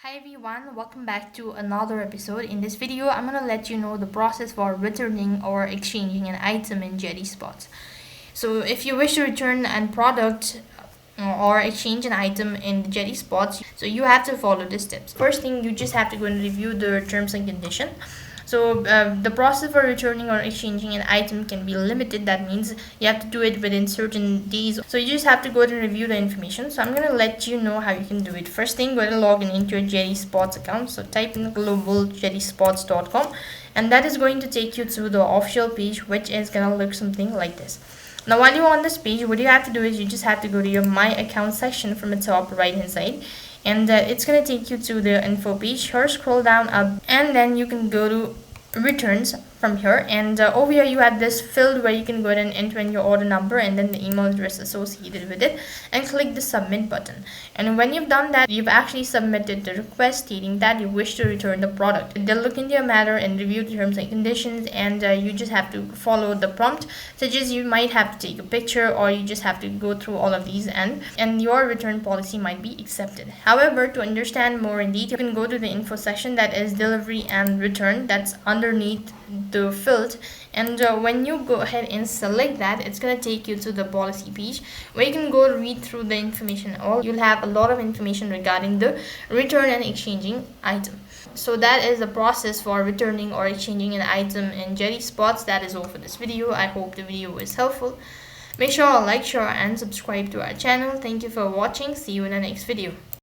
Hi everyone, welcome back to another episode. In this video, I'm gonna let you know the process for returning or exchanging an item in Jetty Spots. So if you wish to return a product or exchange an item in the Jetty Spots, so you have to follow the steps. First thing, you just have to go and review the terms and condition. So the process for returning or exchanging an item can be limited. That means you have to do it within certain days. So you just have to go and review the information. So I'm going to let you know how you can do it. First thing, go and log in into your Jetty Spots account. So type in globaljettyspots.com and that is going to take you to the official page, which is going to look something like this. Now while you're on this page, what you have to do is you just have to go to your my account section from the top right hand side, and it's going to take you to the info page. Here, scroll down up and then you can go to returns from here, and over here you have this field where you can go ahead and enter in your order number and then the email address associated with it, and click the submit button. And when you've done that, you've actually submitted the request stating that you wish to return the product. They'll look into your matter and review the terms and conditions, and you just have to follow the prompt, such as you might have to take a picture or you just have to go through all of these, and your return policy might be accepted. However, to understand more in detail, you can go to the info section, that is delivery and return, that's underneath the field, and when you go ahead and select that, it's going to take you to the policy page where you can go read through the information. All you'll have a lot of information regarding the return and exchanging item. So that is the process for returning or exchanging an item in Jetty Spots. That is all for this video. I hope the video was helpful. Make sure to like, share and subscribe to our channel. Thank you for watching. See you in the next video.